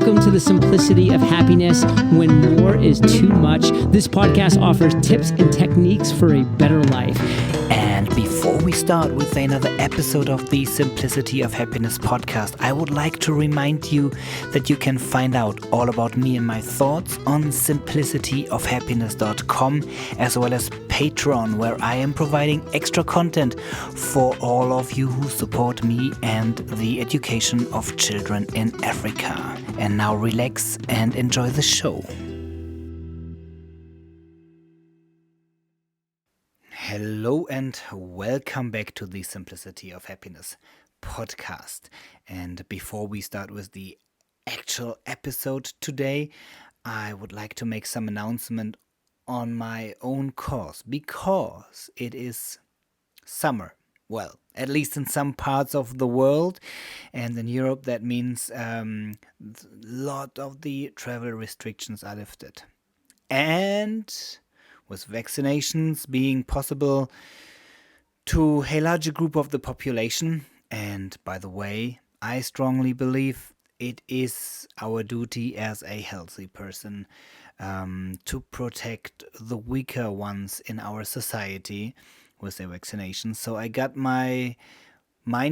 Welcome to the simplicity of happiness when more is too much. This podcast offers tips and techniques for a better life. And before we start with another episode of the Simplicity of Happiness podcast, I would like to remind you that you can find out all about me and my thoughts on simplicityofhappiness.com, as well as Patreon, where I am providing extra content for all of you who support me and the education of children in Africa. And now relax and enjoy the show. Hello and welcome back to the Simplicity of Happiness podcast. And before we start with the actual episode today, I would like to make some announcement on my own course, because it is summer. Well, at least in some parts of the world, and in Europe that means a lot of the travel restrictions are lifted. And with vaccinations being possible to a larger group of the population. And by the way, I strongly believe it is our duty as a healthy person to protect the weaker ones in our society with their vaccination. So I got mine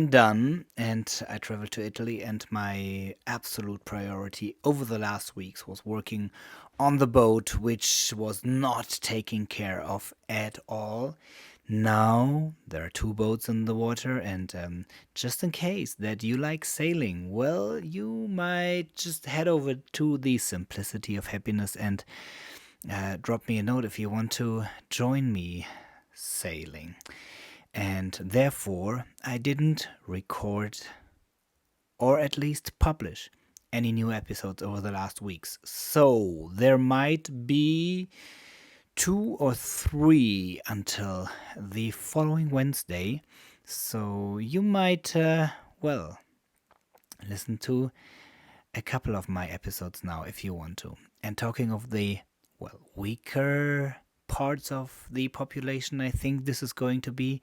done and I traveled to Italy, and my absolute priority over the last weeks was working on the boat, which was not taken care of at all. Now there are 2 boats in the water, and just in case that you like sailing, well, you might just head over to the Simplicity of Happiness and drop me a note if you want to join me sailing. And therefore, I didn't record, or at least publish, any new episodes over the last weeks. So there might be 2 or 3 until the following Wednesday. So you might, listen to a couple of my episodes now if you want to. And talking of the, weaker parts of the population, I think this is going to be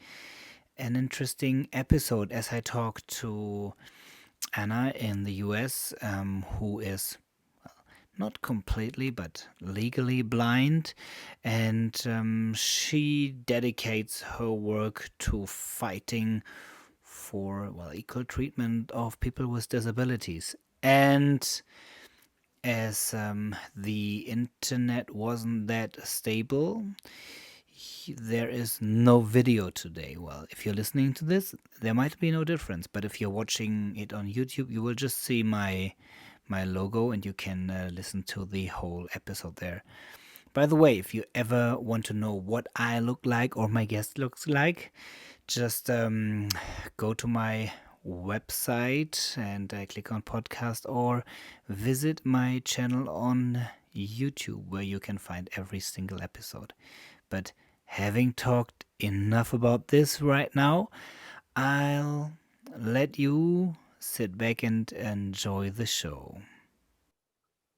an interesting episode as I talk to Anna in the US, who is not completely but legally blind, and she dedicates her work to fighting for equal treatment of people with disabilities. And as the internet wasn't that stable, there is no video today. Well, if you're listening to this, there might be no difference, but if you're watching it on YouTube, you will just see my logo, and you can listen to the whole episode there. By the way, if you ever want to know what I look like or my guest looks like, just go to my website and click on podcast, or visit my channel on YouTube, where you can find every single episode. But having talked enough about this right now, I'll let you sit back and enjoy the show.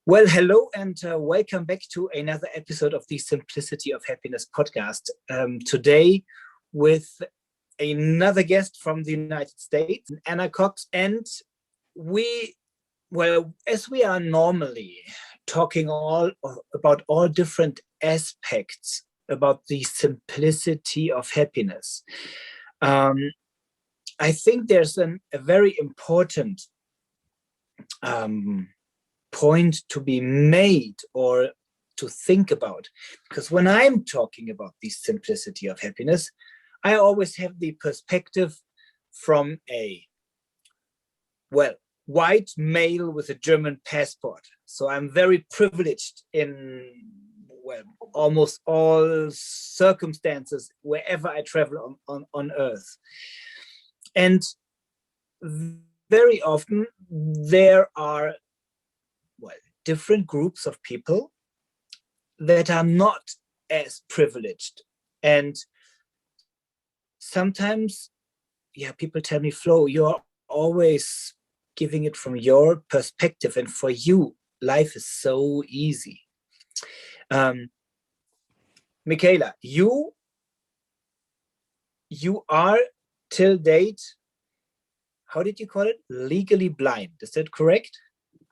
Well, hello and welcome back to another episode of the Simplicity of Happiness podcast. Today with another guest from the United States, Anna Cox, and as we are normally talking about all different aspects about the simplicity of happiness, I think there's a very important point to be made or to think about, because when I'm talking about the simplicity of happiness, I always have the perspective from a white male with a German passport. So I'm very privileged in almost all circumstances wherever I travel on Earth. And very often there are different groups of people that are not as privileged. And sometimes, people tell me, Flo, you're always giving it from your perspective, and for you, life is so easy. Michaela, you are till date, how did you call it? Legally blind, is that correct?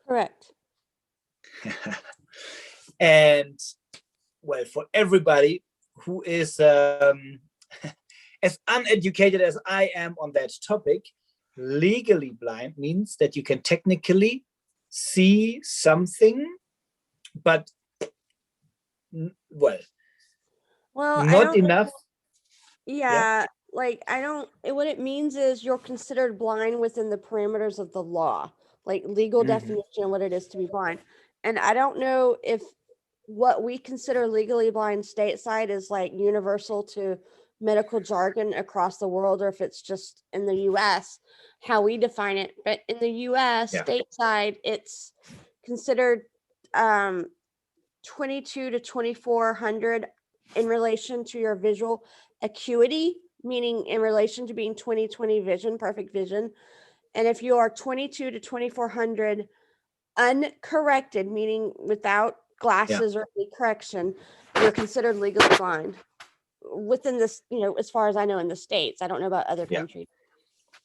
Correct. And well, for everybody who is as uneducated as I am on that topic, legally blind means that you can technically see something, but well, I not don't know. enough. Yeah. Yeah, like I don't. What it means is you're considered blind within the parameters of the law, like legal Mhm. definition of what it is to be blind. And I don't know if what we consider legally blind stateside is like universal to medical jargon across the world, or if it's just in the US how we define it. But in the US Yeah. stateside, it's considered um 22 to 2400 in relation to your visual acuity, meaning in relation to being 20/20 vision, perfect vision. And if you are 22 to 2400 uncorrected, meaning without Yeah. glasses or any correction, you're considered legally blind within this, as far as I know in the States. I don't know about other Yeah. countries.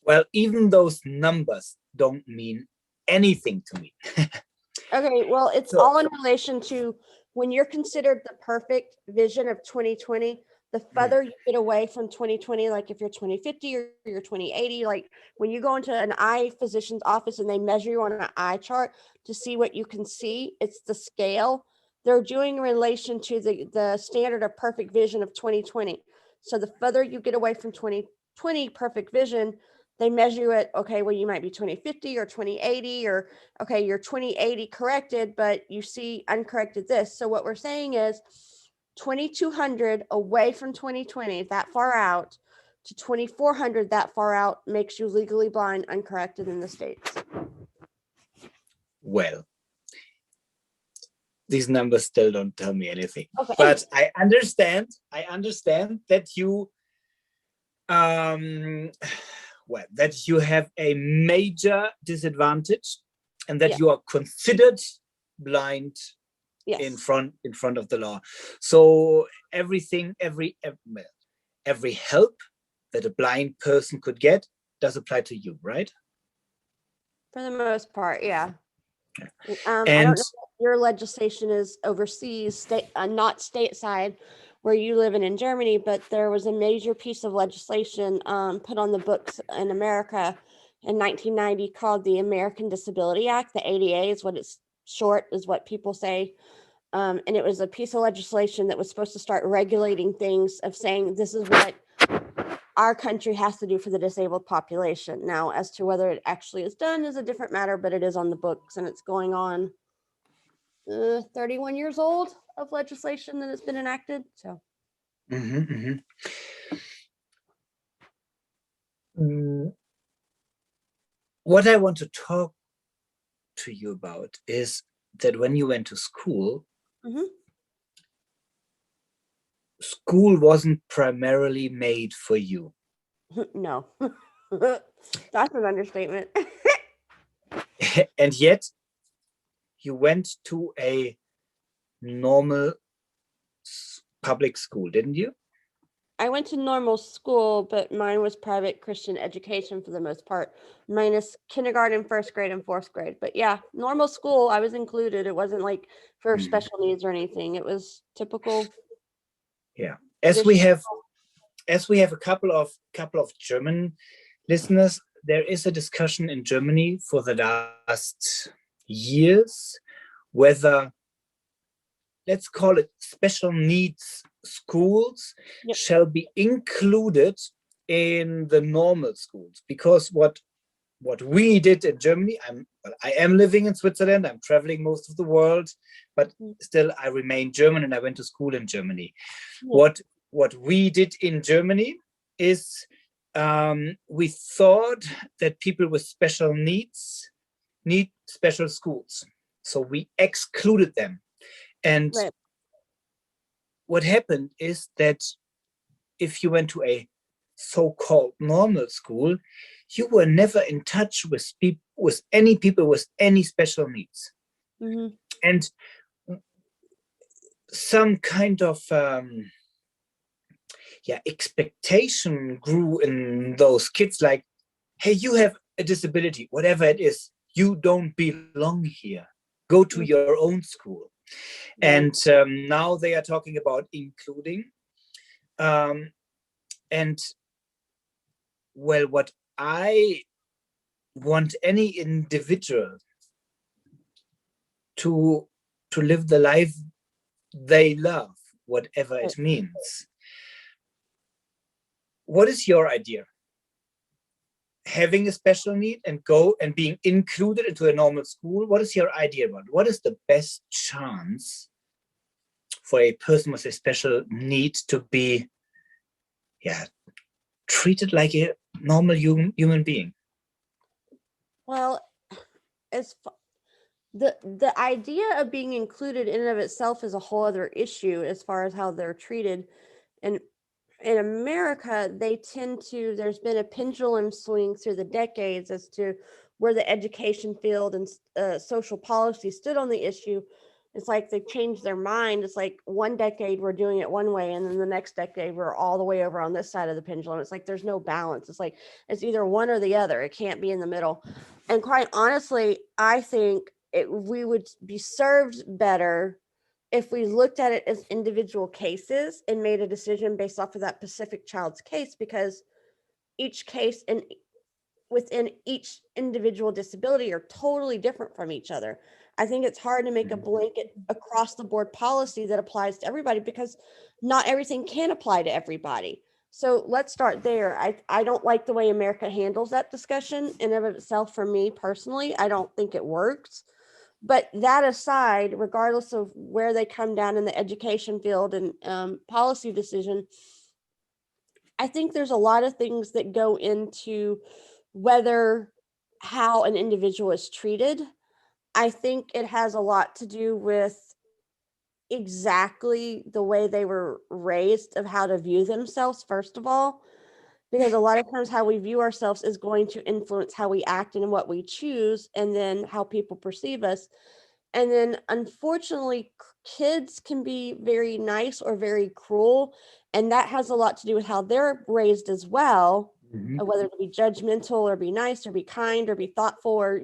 Well, even those numbers don't mean anything to me. Okay, well, it's So all in relation to when you're considered the perfect vision of 20/20, the further you get away from 20/20, like if you're 20/50 or you're 20/80, like when you go into an eye physician's office and they measure you on an eye chart to see what you can see, it's the scale. They're doing in relation to the standard of perfect vision of 20/20. So the further you get away from 20/20 perfect vision, they measure it, okay, well, you might be 20/50 or 20/80, or okay, you're 20/80 corrected, but you see uncorrected this. So what we're saying is 2200 away from 20/20, that far out, to 2400 that far out makes you legally blind uncorrected in the States. well, these numbers still don't tell me anything. Okay. But I understand that you that you have a major disadvantage and that Yeah. you are considered blind Yes. in front of the law. So everything, every help that a blind person could get does apply to you, right? For the most part, yeah. I And don't know if your legislation is overseas, not stateside, where you live in Germany, but there was a major piece of legislation put on the books in America in 1990 called the American Disability Act. The ADA is what it's short, is what people say. And it was a piece of legislation that was supposed to start regulating things, of saying this is what our country has to do for the disabled population. Now, as to whether it actually is done is a different matter, but it is on the books and it's going on 31 years old of legislation that has been enacted. So what I want to talk to you about is that when you went to school, school wasn't primarily made for you. No. That's an understatement. And yet you went to a normal public school, didn't you? I went to normal school, but mine was private Christian education for the most part, minus kindergarten, first grade, and fourth grade. But yeah, normal school, I was included. It wasn't like for special needs or anything. It was typical. Yeah. As we have a couple of German listeners, there is a discussion in Germany for the last years whether, let's call it, special needs schools shall be included in the normal schools, because what we did in Germany, I am living in Switzerland, I'm traveling most of the world, but still I remain German and I went to school in Germany. What we did in Germany is we thought that people with special needs need special schools. So we excluded them. And what happened is that if you went to a so-called normal school, you were never in touch with any people with any special needs. And some kind of expectation grew in those kids, like, hey, you have a disability, whatever it is, you don't belong here. go to your own school. And now they are talking about including. And well, what I want any individual to live the life they love, whatever it means. What is your idea? Having a special need and go and being included into a normal school, what is your idea about? What is the best chance for a person with a special need to be treated like a normal human being? Well, the idea of being included in and of itself is a whole other issue as far as how they're treated. And in America, there's been a pendulum swing through the decades as to where the education field and social policy stood on the issue. It's like they changed their mind. It's like one decade we're doing it one way, and then the next decade we're all the way over on this side of the pendulum. It's like there's no balance. It's like it's either one or the other. It can't be in the middle. And quite honestly, I think we would be served better if we looked at it as individual cases and made a decision based off of that specific child's case, because each case and within each individual disability are totally different from each other. I think it's hard to make a blanket across the board policy that applies to everybody, because not everything can apply to everybody. So let's start there. I don't like the way America handles that discussion in and of itself. For me personally, I don't think it works. But that aside, regardless of where they come down in the education field and policy decision, I think there's a lot of things that go into how an individual is treated. I think it has a lot to do with exactly the way they were raised, of how to view themselves, first of all, because a lot of times how we view ourselves is going to influence how we act and what we choose, and then how people perceive us. And then unfortunately, kids can be very nice or very cruel, and that has a lot to do with how they're raised as well, whether to be judgmental or be nice or be kind or be thoughtful or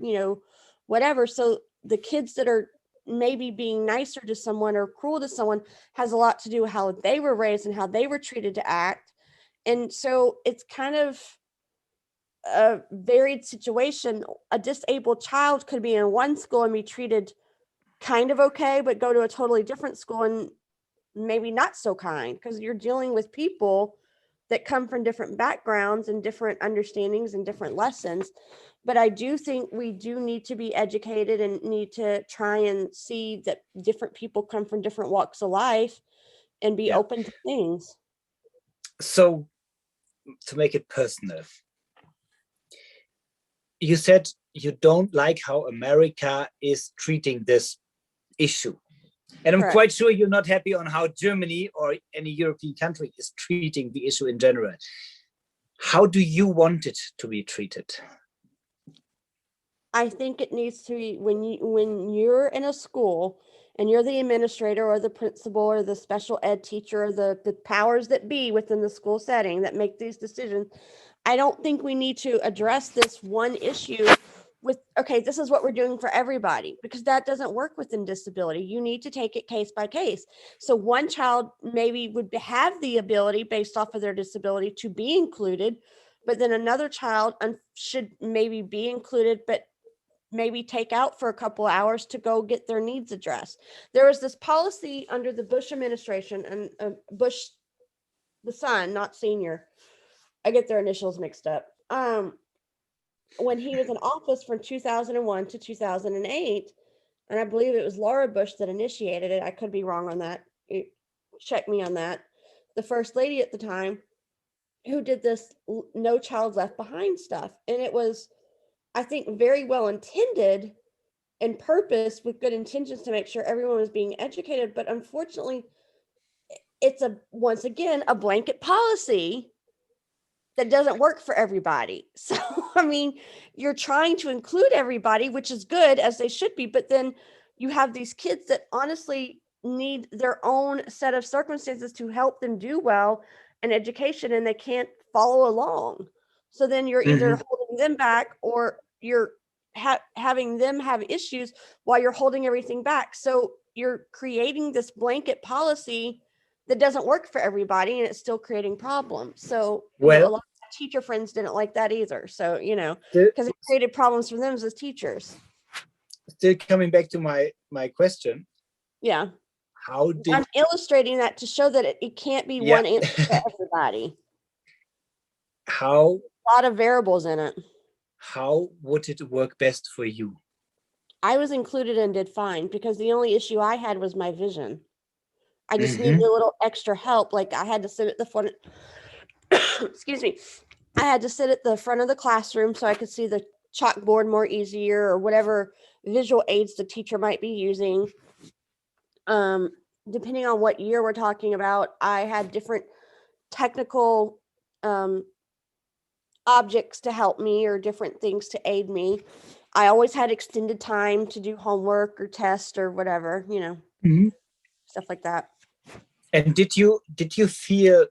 whatever. So the kids that are maybe being nicer to someone or cruel to someone has a lot to do with how they were raised and how they were treated to act. And so it's kind of a varied situation. A disabled child could be in one school and be treated kind of okay, but go to a totally different school and maybe not so kind, because you're dealing with people that come from different backgrounds and different understandings and different lessons. But I do think we do need to be educated and need to try and see that different people come from different walks of life and be open to things. So to make it personal, you said you don't like how America is treating this issue. And I'm quite sure you're not happy on how Germany or any European country is treating the issue in general. How do you want it to be treated? I think it needs to be when you're in a school and you're the administrator or the principal or the special ed teacher or the powers that be within the school setting that make these decisions. I don't think we need to address this one issue with, okay, this is what we're doing for everybody, because that doesn't work within disability. You need to take it case by case. So one child maybe would have the ability based off of their disability to be included, but then another child should maybe be included, but maybe take out for a couple hours to go get their needs addressed. There was this policy under the Bush administration, and Bush, the son, not senior, I get their initials mixed up, when he was in office from 2001 to 2008, and I believe it was Laura Bush that initiated it. I could be wrong on that. Check me on that. The first lady at the time, who did this No Child Left Behind stuff. And it was, I think, very well intended and purpose with good intentions to make sure everyone was being educated. But unfortunately, it's once again, a blanket policy that doesn't work for everybody. So, I mean, you're trying to include everybody, which is good, as they should be, but then you have these kids that honestly need their own set of circumstances to help them do well in education, and they can't follow along. So then you're either holding them back, or you're having them have issues while you're holding everything back. So you're creating this blanket policy that doesn't work for everybody, and it's still creating problems. So, a Well, lot of teacher friends didn't like that either. So, still, because it created problems for them as teachers. still coming back to my question. Yeah. How did I'm illustrating that to show that it can't be one answer for everybody. how A lot of variables in it. how would it work best for you? I was included and did fine because the only issue I had was my vision. I just needed a little extra help. Like I had to sit at the front. Excuse me. I had to sit at the front of the classroom so I could see the chalkboard more easier, or whatever visual aids the teacher might be using. Depending on what year we're talking about, I had different technical objects to help me, or different things to aid me. I always had extended time to do homework or test or whatever, stuff like that. And did you feel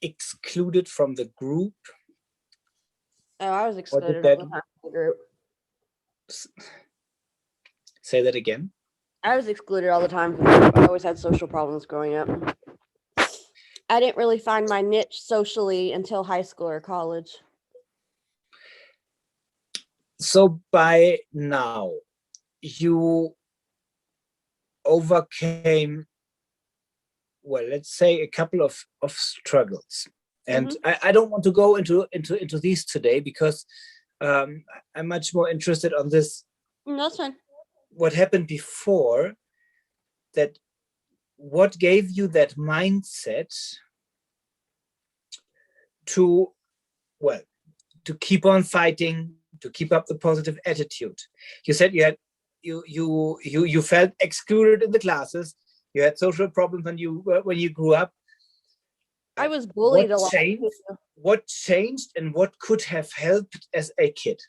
excluded from the group? Oh, I was excluded that- all the time from the group. Say that again. I was excluded all the time from the group. I always had social problems growing up. I didn't really find my niche socially until high school or college. So by now, you overcame, well, let's say a couple of struggles. And I don't want to go into these today because I'm much more interested on this. That's fine. What happened before, that what gave you that mindset to keep on fighting, to keep up the positive attitude? You said you had you felt excluded in the classes. You had social problems when you grew up. I was bullied a lot. What changed and what could have helped as a kid?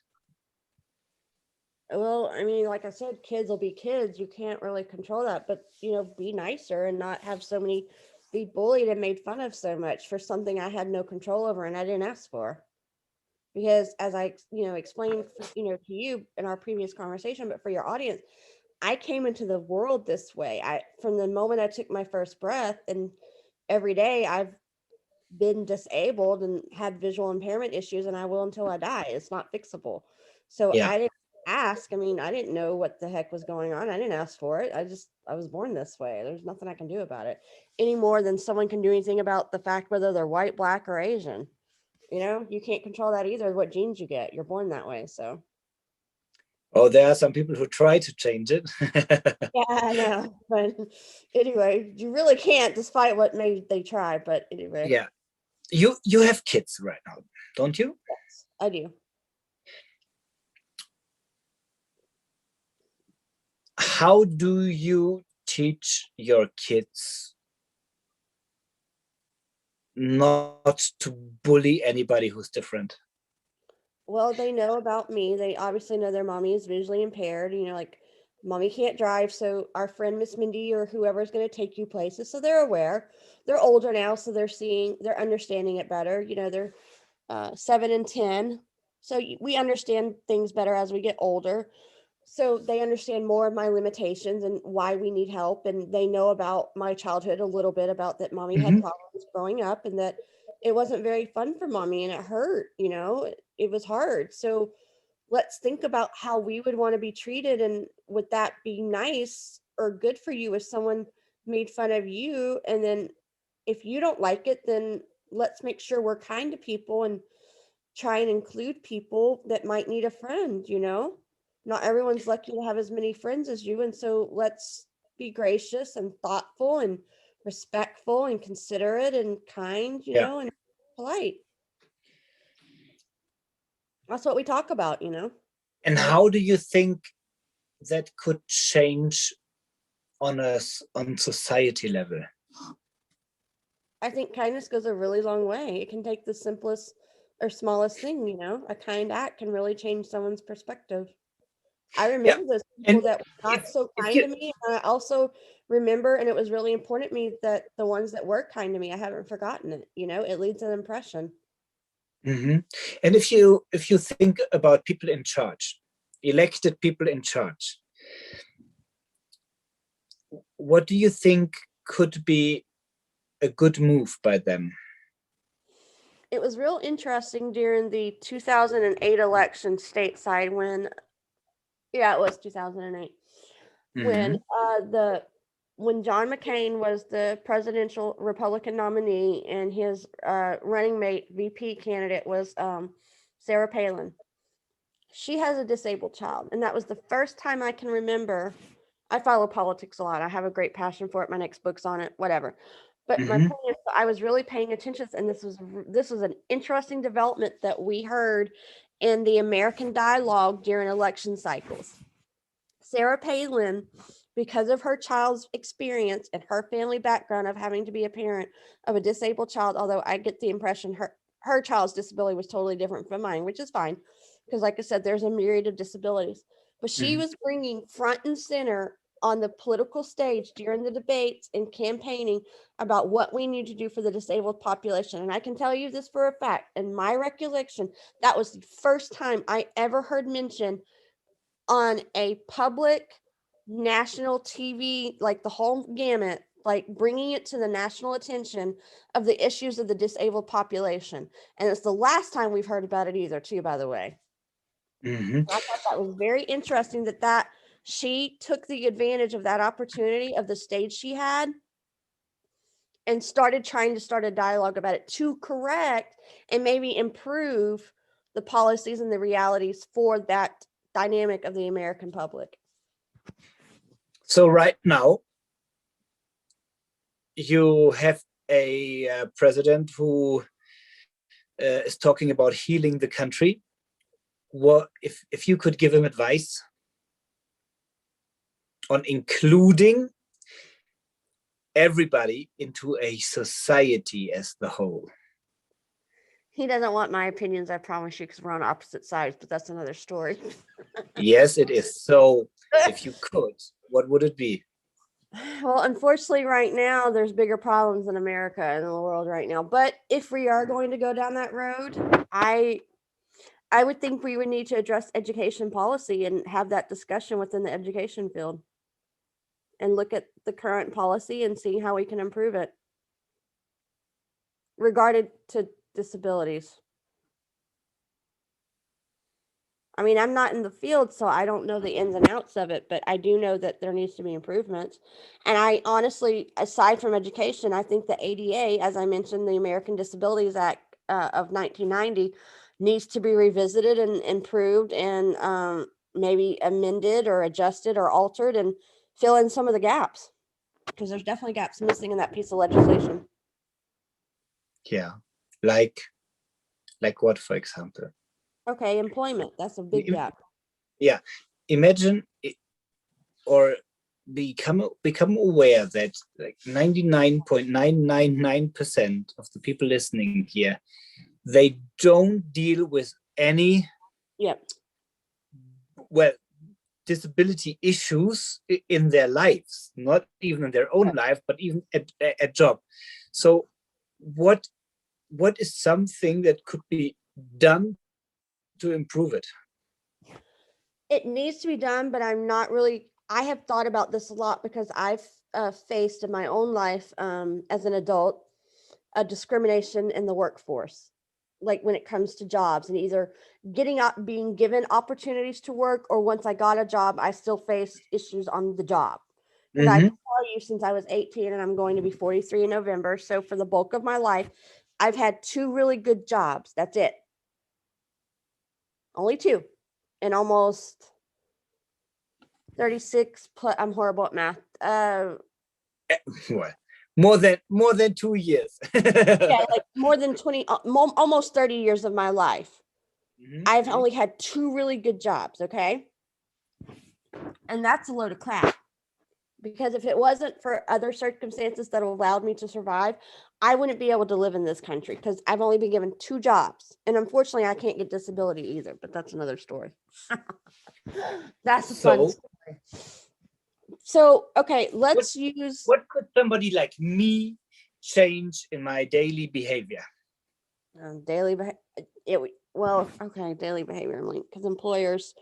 Well, I mean, like I said, kids will be kids. You can't really control that, but be nicer and not have so many, be bullied and made fun of so much for something I had no control over and I didn't ask for. Because as I, explained, to you in our previous conversation, but for your audience, I came into the world this way. From the moment I took my first breath, and every day I've been disabled and had visual impairment issues, and I will until I die. It's not fixable. So I didn't ask. I mean, I didn't know what the heck was going on. I didn't ask for it. I was born this way. There's nothing I can do about it any more than someone can do anything about the fact whether they're white, black, or Asian. You can't control that either, what genes you get. You're born that way. So. Oh, there are some people who try to change it. Yeah, I know. But anyway, you really can't, despite what they try. But anyway. Yeah. You have kids right now, don't you? Yes, I do. How do you teach your kids not to bully anybody who's different? Well, they know about me. They obviously know their mommy is visually impaired. Like mommy can't drive, so our friend Miss Mindy or whoever's going to take you places, so they're aware. They're older now, so they're understanding it better. They're 7 and 10, so we understand things better as we get older. So they understand more of my limitations and why we need help, and they know about my childhood a little bit, about that mommy had problems growing up, and that it wasn't very fun for mommy, and it hurt. It was hard. So let's think about how we would want to be treated, and would that be nice or good for you if someone made fun of you? And then if you don't like it, then let's make sure we're kind to people and try and include people that might need a friend. Not everyone's lucky to have as many friends as you, and so let's be gracious and thoughtful and respectful and considerate and kind, and polite. That's what we talk about. And how do you think that could change on society level? I think kindness goes a really long way. It can take the simplest or smallest thing. A kind act can really change someone's perspective. I remember those people that were not so kind to me. And I also remember, and it was really important to me, that the ones that were kind to me, I haven't forgotten it. It leaves an impression. And if you think about people in charge, elected people in charge. What do you think could be a good move by them? It was real interesting during the 2008 election stateside it was 2008, when when John McCain was the presidential Republican nominee and his running mate VP candidate was Sarah Palin. She has a disabled child, and that was the first time I can remember. I follow politics a lot. I have a great passion for it. My next book's on it, whatever. But my point is, I was really paying attention, and this was an interesting development that we heard in the American dialogue during election cycles. Sarah Palin, because of her child's experience and her family background of having to be a parent of a disabled child, although I get the impression her child's disability was totally different from mine, which is fine, because like I said, there's a myriad of disabilities. But she was bringing front and center on the political stage during the debates and campaigning about what we need to do for the disabled population. And I can tell you this for a fact, in my recollection, that was the first time I ever heard mention on a public national TV, like the whole gamut, like bringing it to the national attention of the issues of the disabled population. And it's the last time we've heard about it either, too, by the way. I thought that was very interesting that she took the advantage of that opportunity of the stage she had and started trying to start a dialogue about it to correct and maybe improve the policies and the realities for that dynamic of the American public. So right now, you have a president who is talking about healing the country. What if you could give him advice on including everybody into a society as the whole? He doesn't want my opinions, I promise you, because we're on opposite sides, but that's another story. Yes, it is. So if you could, what would it be? Well, unfortunately, right now, there's bigger problems in America and in the world right now. But if we are going to go down that road, I would think we would need to address education policy and have that discussion within the education field and look at the current policy and see how we can improve it regarding to disabilities. I mean, I'm not in the field, so I don't know the ins and outs of it, but I do know that there needs to be improvements. And I honestly, aside from education, I think the ADA, as I mentioned, the American Disabilities Act of 1990, needs to be revisited and improved and maybe amended or adjusted or altered and fill in some of the gaps, because there's definitely gaps missing in that piece of legislation. Yeah, like what, for example? Okay, employment, that's a big gap. Yeah, imagine or become aware that like 99.999% of the people listening here, they don't deal with any disability issues in their lives, not even in their own life, but even at job. So what is something that could be done to improve it? It needs to be done, but I have thought about this a lot because I've faced in my own life as an adult a discrimination in the workforce, like when it comes to jobs and either being given opportunities to work, or once I got a job, I still faced issues on the job. And I can tell you, since I was 18 and I'm going to be 43 in November, so for the bulk of my life, I've had 2 really good jobs. That's it. Only 2. And almost 36 plus, I'm horrible at math. What? More than 2 years. Yeah, like more than 20, almost 30 years of my life. I've only had 2 really good jobs, okay? And that's a load of crap. Because if it wasn't for other circumstances that allowed me to survive, I wouldn't be able to live in this country, because I've only been given 2 jobs. And unfortunately, I can't get disability either, but that's another story. That's a fun story. So, okay, let's use... What could somebody like me change in my daily behavior? Daily behavior, because employers,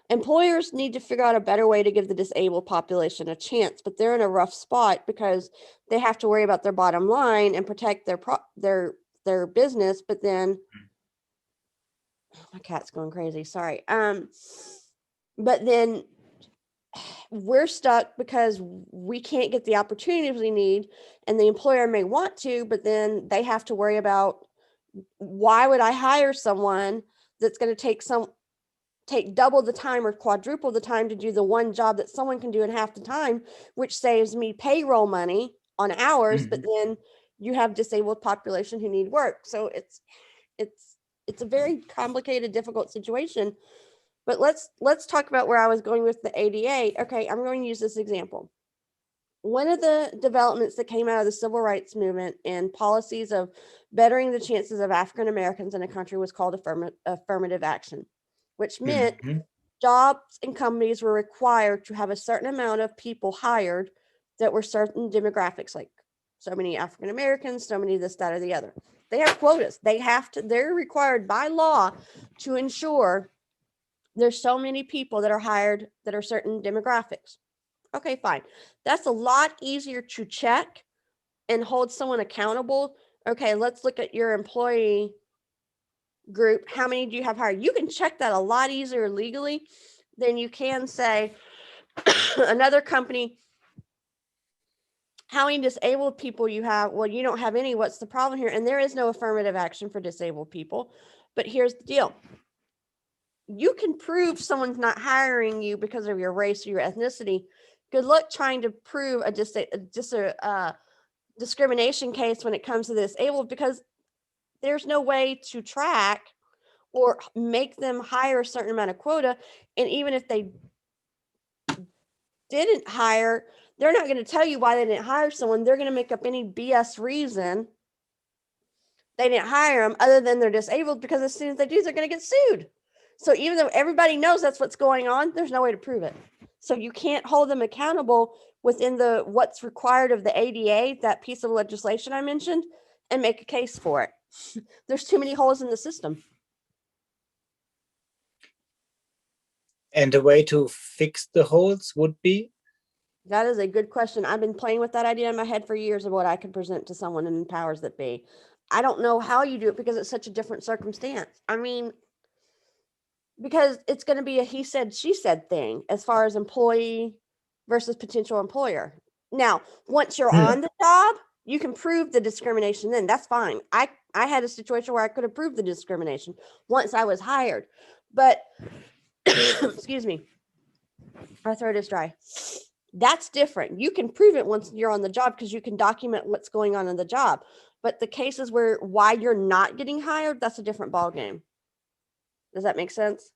Employers need to figure out a better way to give the disabled population a chance, but they're in a rough spot because they have to worry about their bottom line and protect their business. But then, oh, my cat's going crazy. Sorry. But then we're stuck because we can't get the opportunities we need, and the employer may want to, but then they have to worry about, why would I hire someone that's going to take double the time or quadruple the time to do the one job that someone can do in half the time, which saves me payroll money on hours, but then you have disabled population who need work. So it's a very complicated, difficult situation. But let's talk about where I was going with the ADA. Okay, I'm going to use this example. One of the developments that came out of the civil rights movement and policies of bettering the chances of African Americans in a country was called affirmative action, which meant jobs and companies were required to have a certain amount of people hired that were certain demographics, like so many African Americans, so many this, that, or the other. They have quotas. They're required by law to ensure there's so many people that are hired that are certain demographics. Okay, fine. That's a lot easier to check and hold someone accountable. Okay, let's look at your employee group. How many do you have hired? You can check that a lot easier legally than you can say another company, how many disabled people you have. Well, you don't have any. What's the problem here? And there is no affirmative action for disabled people. But here's the deal. You can prove someone's not hiring you because of your race or your ethnicity. Good luck trying to prove a discrimination case when it comes to the disabled, because there's no way to track or make them hire a certain amount of quota. And even if they didn't hire, they're not going to tell you why they didn't hire someone. They're going to make up any BS reason they didn't hire them other than they're disabled, because as soon as they do, they're going to get sued. So even though everybody knows that's what's going on, there's no way to prove it. So you can't hold them accountable within what's required of the ADA, that piece of legislation I mentioned, and make a case for it. There's too many holes in the system. And the way to fix the holes would be? That is a good question. I've been playing with that idea in my head for years of what I could present to someone in powers that be. I don't know how you do it because it's such a different circumstance. I mean, because it's going to be a he said, she said thing as far as employee versus potential employer. Now, once you're on the job, you can prove the discrimination then. That's fine. I had a situation where I could have proved the discrimination once I was hired. But, excuse me, my throat is dry. That's different. You can prove it once you're on the job because you can document what's going on in the job. But the cases why you're not getting hired, that's a different ballgame. Does that make sense?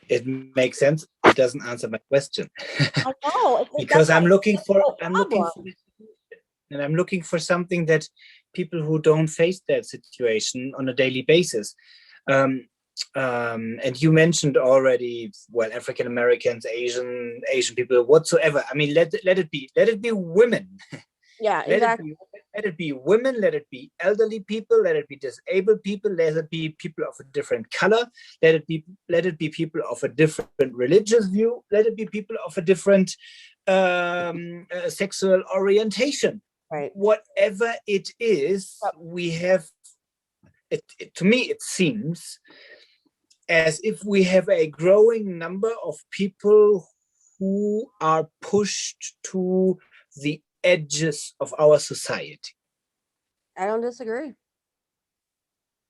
It makes sense. It doesn't answer my question. I know. Because I'm looking for something that people who don't face that situation on a daily basis. And you mentioned already, well, African Americans, Asian people, whatsoever. I mean, let it be women. Yeah, exactly. Let it be women, let it be elderly people, let it be disabled people, let it be people of a different color, let it be people of a different religious view, let it be people of a different sexual orientation. Right. Whatever it is, we have it. To me, it seems as if we have a growing number of people who are pushed to the edges of our society. I don't disagree.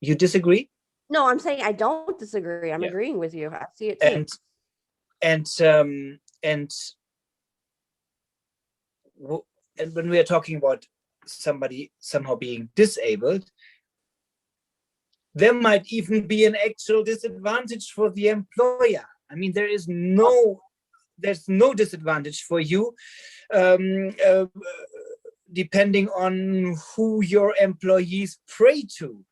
You disagree? No, I'm saying I don't disagree. I'm agreeing with you. I see it too. And when we are talking about somebody somehow being disabled, there might even be an actual disadvantage for the employer. I mean, there's no disadvantage for you, depending on who your employees pray to.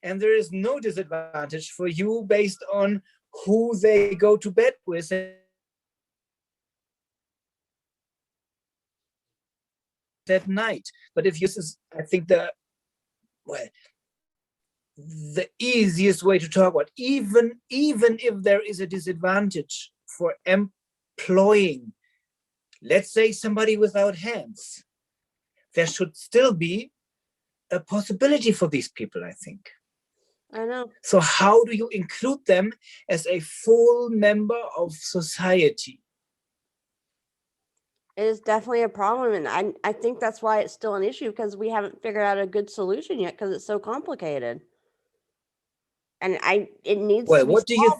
And there is no disadvantage for you based on who they go to bed with. That night. But if you, I think the easiest way to talk about, even if there is a disadvantage for employing, let's say, somebody without hands, there should still be a possibility for these people, I think. I know. So how do you include them as a full member of society? It is definitely a problem, and I think that's why it's still an issue, because we haven't figured out a good solution yet, because it's so complicated. And it needs Well, to be what do you solved.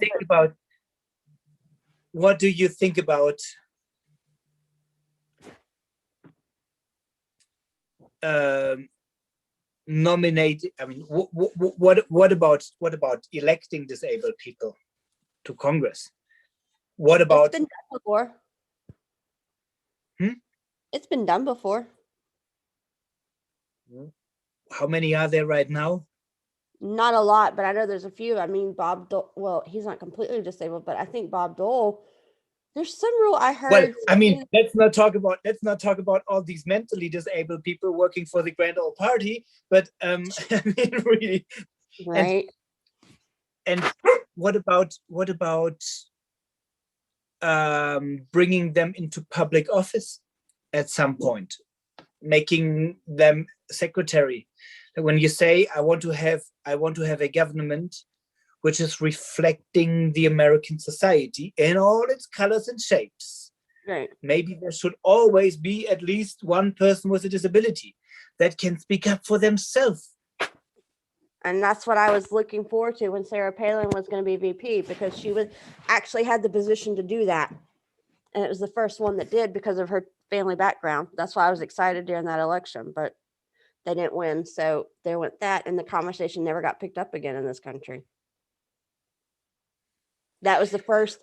think about nominate? I mean, what about electing disabled people to Congress? What It's about been done before. It's been done before. how many are there right now? Not a lot, but I know there's a few. I mean, Bob Dole, well, he's not completely disabled, but I think Bob Dole, there's some rule I heard. Well, I mean, let's not talk about all these mentally disabled people working for the grand old party, but I mean, really, right. And what about bringing them into public office at some point, making them secretary? When you say, I want to have a government which is reflecting the American society in all its colors and shapes. Right. Maybe there should always be at least one person with a disability that can speak up for themselves. And that's what I was looking forward to when Sarah Palin was going to be VP, because she was actually had the position to do that. And it was the first one that did because of her family background. That's why I was excited during that election, but they didn't win. So there went that, and the conversation never got picked up again in this country. That was the first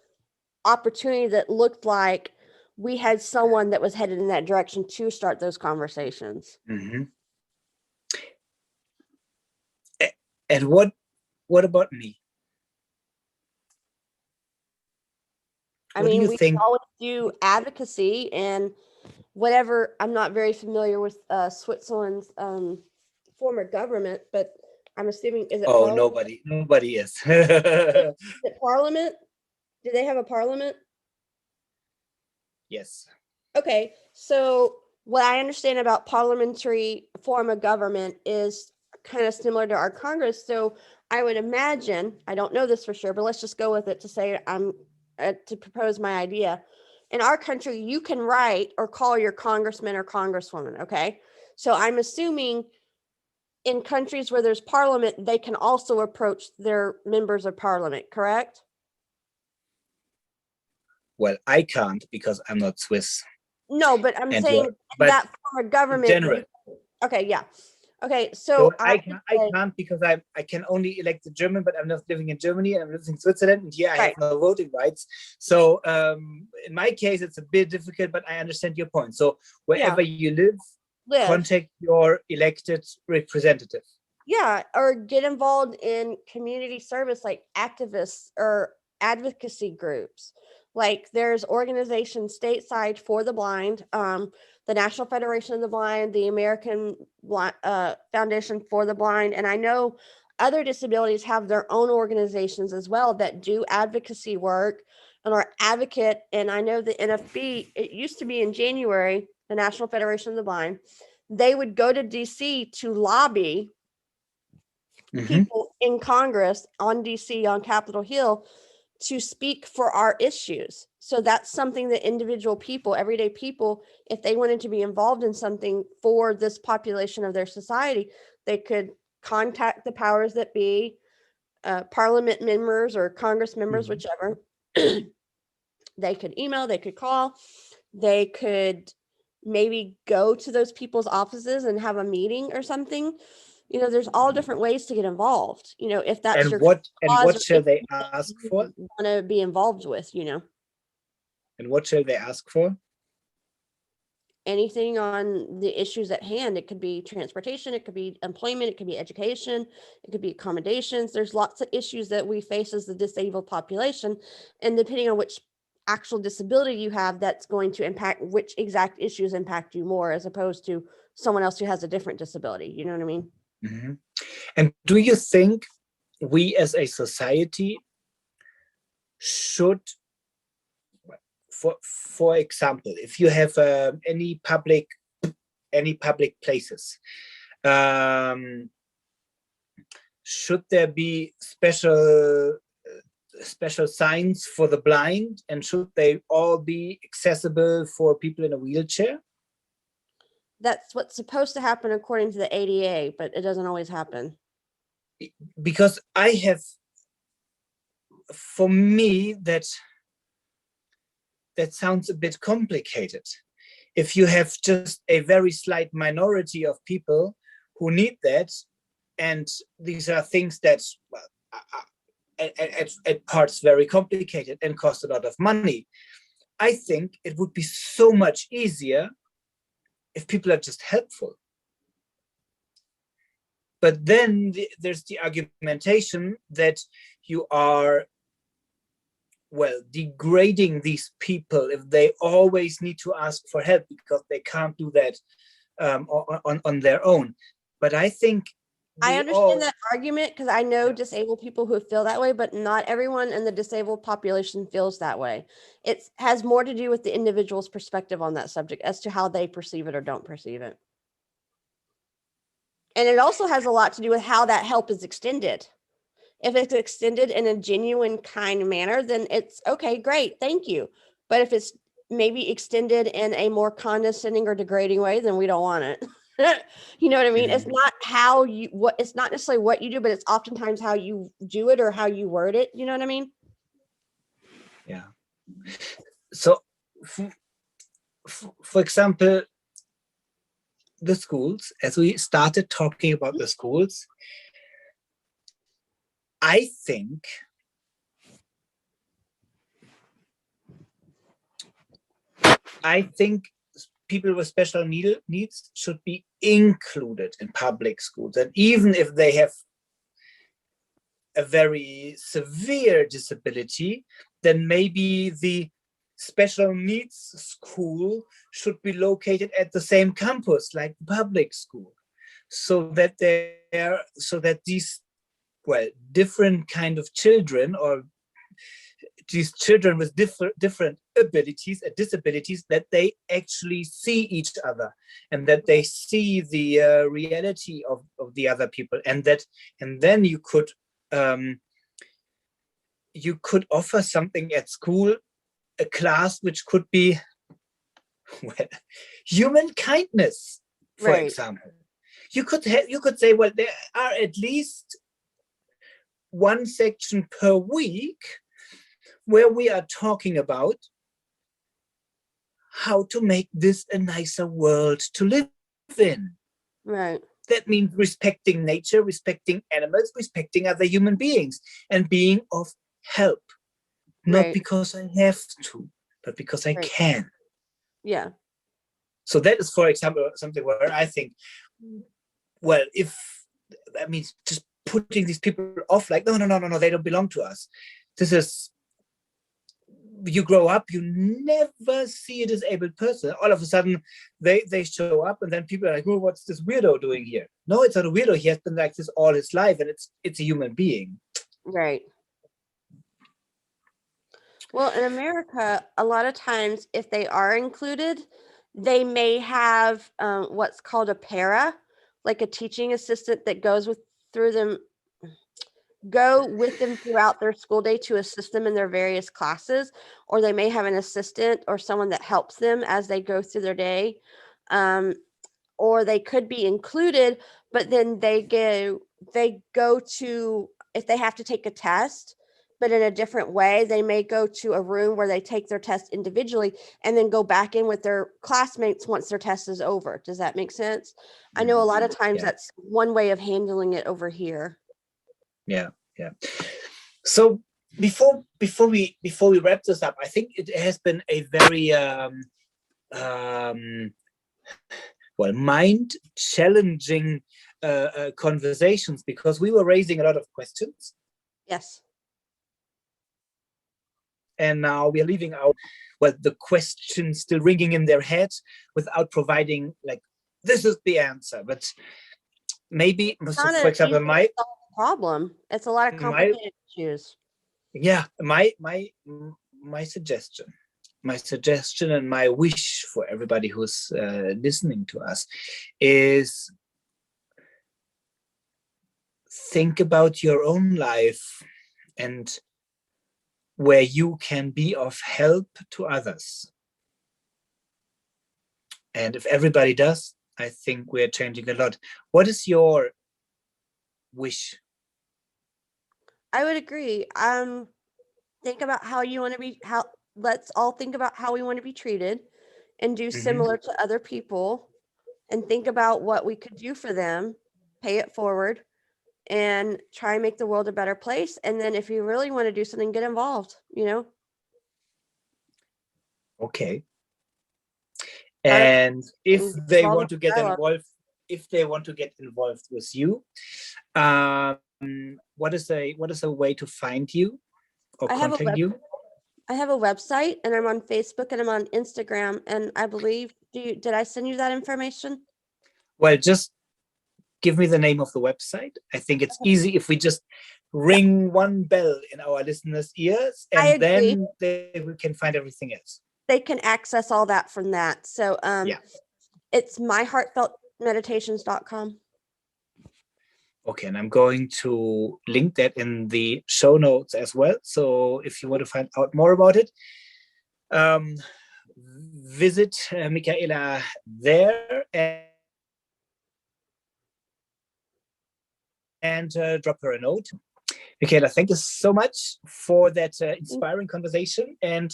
opportunity that looked like we had someone that was headed in that direction to start those conversations. Mm-hmm. And what about me? I mean, we can always do advocacy and whatever. I'm not very familiar with Switzerland's former government, but I'm assuming, is it Parliament? Nobody is. Is it Parliament? Do they have a parliament? Yes. Okay, so what I understand about parliamentary form of government is kind of similar to our Congress. So I would imagine, I don't know this for sure, but let's just go with it to say I'm to propose my idea. In our country, you can write or call your congressman or congresswoman. Okay, so I'm assuming in countries where there's parliament, they can also approach their members of parliament, correct? Well, I can't because I'm not Swiss. No, but I'm saying that form of government. General. Okay, yeah. Okay, so I can't because I can only elect the German, but I'm not living in Germany and I'm living in Switzerland, and here I have no voting rights. So in my case, it's a bit difficult, but I understand your point. So wherever you live, contact your elected representative. Yeah, or get involved in community service like activists or advocacy groups. Like there's organizations stateside for the blind, the National Federation of the Blind, the American Foundation for the Blind. And I know other disabilities have their own organizations as well that do advocacy work and are advocate. And I know the NFB, it used to be in January, the National Federation of the Blind, they would go to DC to lobby people in Congress on DC, on Capitol Hill, to speak for our issues. So that's something that individual people, everyday people, if they wanted to be involved in something for this population of their society, they could contact the powers that be, parliament members or Congress members, whichever. They could email, they could call, they could maybe go to those people's offices and have a meeting or something. You know, there's all different ways to get involved, you know, if that's what shall they ask for? Want to be involved with, you know. And what shall they ask for? Anything on the issues at hand. It could be transportation, it could be employment, it could be education, it could be accommodations. There's lots of issues that we face as the disabled population, and depending on which actual disability you have, that's going to impact which exact issues impact you more, as opposed to someone else who has a different disability. You know what I mean? Mhm. And do you think we as a society should, for example, if you have any public places, should there be special signs for the blind, and should they all be accessible for people in a wheelchair? That's what's supposed to happen according to the ADA, but it doesn't always happen. Because for me, that sounds a bit complicated. If you have just a very slight minority of people who need that, and these are things that, well, at parts very complicated and cost a lot of money, I think it would be so much easier if people are just helpful. But then there's the argumentation that you are, well, degrading these people if they always need to ask for help because they can't do that on their own. But I think I understand that argument because I know disabled people who feel that way, but not everyone in the disabled population feels that way. It has more to do with the individual's perspective on that subject as to how they perceive it or don't perceive it. And it also has a lot to do with how that help is extended. If it's extended in a genuine, kind manner, then it's okay, great, thank you. But if it's maybe extended in a more condescending or degrading way, then we don't want it. You know what I mean? It's not it's not necessarily what you do, but it's oftentimes how you do it or how you word it. You know what I mean? Yeah. So, for example, the schools, as we started talking about the schools, I think people with special needs should be included in public schools. And even if they have a very severe disability, then maybe the special needs school should be located at the same campus like the public school, so that these, well, different kind of children, or these children with different abilities and disabilities, that they actually see each other and that they see the reality of the other people, and then you could offer something at school, a class which could be, well, human kindness, for example. You could say, well, there are at least one section per week where we are talking about how to make this a nicer world to live in. Right. That means respecting nature, respecting animals, respecting other human beings, and being of help. Not because I have to, but because I can. Yeah. So that is, for example, something where I think, well, just putting these people off, like, no, they don't belong to us. This is, you grow up, you never see a disabled person. All of a sudden, they show up, and then people are like, oh, what's this weirdo doing here? No, it's not a weirdo. He has been like this all his life, and it's a human being. Right. Well, in America, a lot of times, if they are included, they may have what's called a para, like a teaching assistant that go with them throughout their school day to assist them in their various classes, or they may have an assistant or someone that helps them as they go through their day, or they could be included, but then they go to, if they have to take a test, but in a different way, they may go to a room where they take their test individually and then go back in with their classmates once their test is over. Does that make sense? I know a lot of times that's one way of handling it over here. Yeah. So before we wrap this up, I think it has been a very mind challenging conversations, because we were raising a lot of questions. Yes. And now we are leaving out, the questions still ringing in their heads without providing, like, this is the answer. But maybe, so Not for an example, easy to solve problem. It's a lot of my complicated issues. yeah, my suggestion and my wish for everybody who's listening to us is think about your own life and where you can be of help to others. And if everybody does, I think we're changing a lot. What is your wish? I would agree. Think about how you want to be. Let's all think about how we want to be treated, and do similar to other people, and think about what we could do for them. Pay it forward, and try and make the world a better place. And then, if you really want to do something, get involved. Okay. And if they want to get involved, involved with you, what is a way to find you or contact you? I have a website, and I'm on Facebook, and I'm on Instagram, and I believe, did I send you that information? Well, just give me the name of the website. I think it's easy if we just ring one bell in our listeners' ears, and then we can find everything else. They can access all that from that. So it's myheartfeltmeditations.com. Okay, and I'm going to link that in the show notes as well. So if you want to find out more about it, visit Michaela there and drop her a note. Michaela, thank you so much for that inspiring conversation. And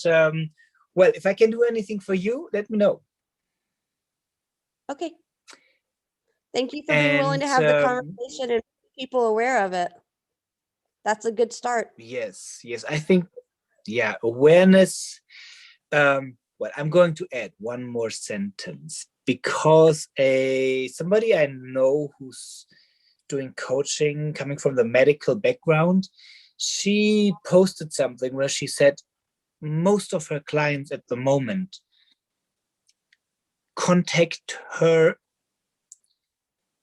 well, if I can do anything for you, let me know. Okay. Thank you for being willing to have the conversation and make people aware of it. That's a good start. Yes. I think, awareness. Well, I'm going to add one more sentence, because somebody I know who's doing coaching, coming from the medical background, she posted something where she said most of her clients at the moment contact her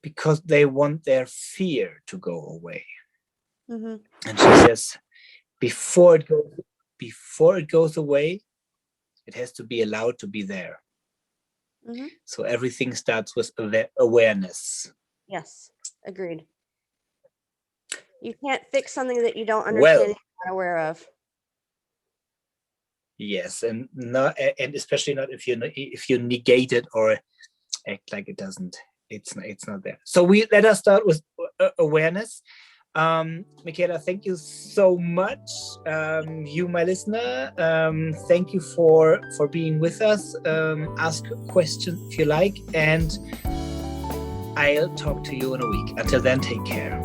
because they want their fear to go away. Mm-hmm. And she says, before it goes away, it has to be allowed to be there. Mm-hmm. So everything starts with awareness. Yes, agreed. You can't fix something that you don't understand and you're not aware of. Yes, and especially not if you negate it or act like it doesn't. It's not there. So let us start with awareness. Michaela, thank you so much. You, my listener, thank you for being with us. Ask questions if you like, and I'll talk to you in a week. Until then, take care.